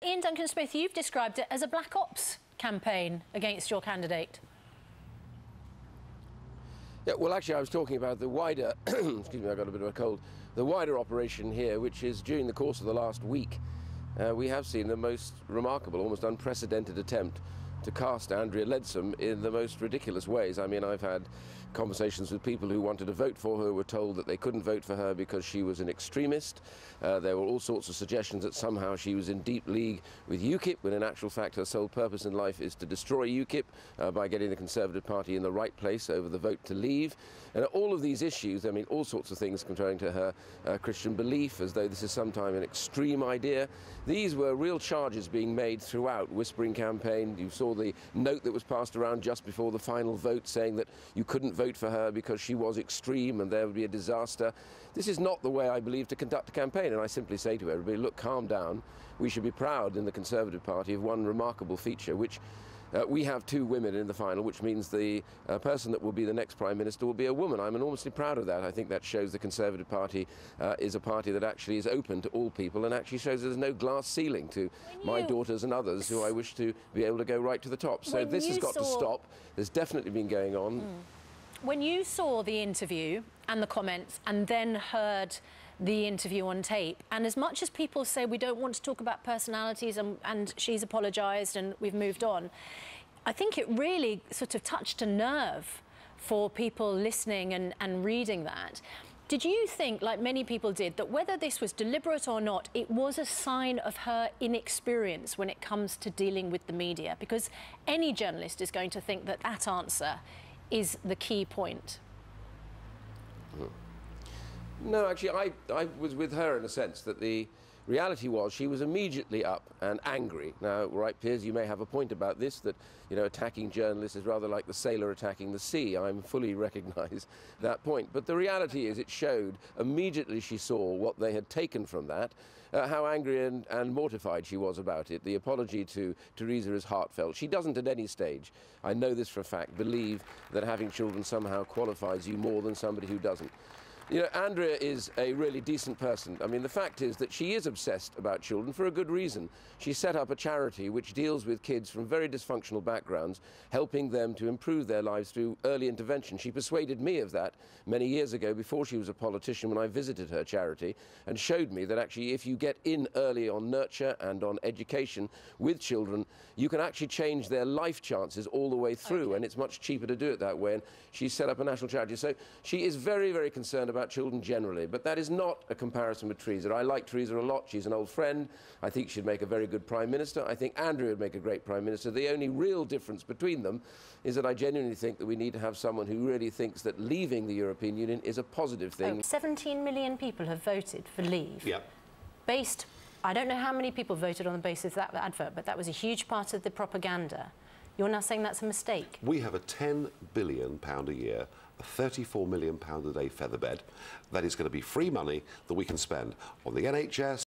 Iain Duncan Smith, you've described it as a black ops campaign against your candidate. Yeah, well, actually, I was talking about the wider, excuse me, I got a bit of a cold, the wider operation here, which is during the course of the last week, we have seen the most remarkable, almost unprecedented attempt to cast Andrea Leadsom in the most ridiculous ways. I mean, I've had conversations with people who wanted to vote for her, were told that they couldn't vote for her because she was an extremist. There were all sorts of suggestions that somehow she was in deep league with UKIP, when in actual fact her sole purpose in life is to destroy UKIP by getting the Conservative Party in the right place over the vote to leave. And all of these issues, I mean, all sorts of things comparing to her Christian belief, as though this is sometime an extreme idea. These were real charges being made throughout Whispering campaign. You saw the note that was passed around just before the final vote saying that you couldn't vote for her because she was extreme and there would be a disaster. This is not the way, I believe, to conduct a campaign, and I simply say to everybody, look, calm down. We should be proud in the Conservative Party of one remarkable feature, which we have two women in the final, which means the person that will be the next Prime Minister will be a woman. I'm enormously proud of that. I think that shows the Conservative Party is a party that actually is open to all people and actually shows there's no glass ceiling to my daughters and others who I wish to be able to go right to the top. So this has got to stop. There's definitely been going on. When you saw the interview and the comments and then heard the interview on tape, and as much as people say we don't want to talk about personalities and she's apologised and we've moved on, I think it really sort of touched a nerve for people listening and reading that. Did you think, like many people did, that whether this was deliberate or not, it was a sign of her inexperience when it comes to dealing with the media? Because any journalist is going to think that that answer is the key point. No, actually, I was with her in a sense that the reality was she was immediately up and angry. Now, right, Piers, you may have a point about this, that, you know, attacking journalists is rather like the sailor attacking the sea. I fully recognise that point. But the reality is it showed immediately she saw what they had taken from that, how angry and mortified she was about it. The apology to Theresa is heartfelt. She doesn't at any stage, I know this for a fact, believe that having children somehow qualifies you more than somebody who doesn't. You know, Andrea is a really decent person. I mean, the fact is that she is obsessed about children for a good reason. She set up a charity which deals with kids from very dysfunctional backgrounds, helping them to improve their lives through early intervention. She persuaded me of that many years ago before she was a politician, when I visited her charity, and showed me that actually if you get in early on nurture and on education with children, you can actually change their life chances all the way through, and it's much cheaper to do it that way. And she set up a national charity. So she is very, very concerned about children generally, but that is not a comparison with Theresa. I like Theresa a lot. She's an old friend. I think she'd make a very good Prime Minister. I think Andrea would make a great Prime Minister. The only real difference between them is that I genuinely think that we need to have someone who really thinks that leaving the European Union is a positive thing. 17 million people have voted for leave. Yep. Based, I don't know how many people voted on the basis of that advert, but that was a huge part of the propaganda. You're now saying that's a mistake? We have a £10 billion a year, a £34 million a day featherbed. That is going to be free money that we can spend on the NHS,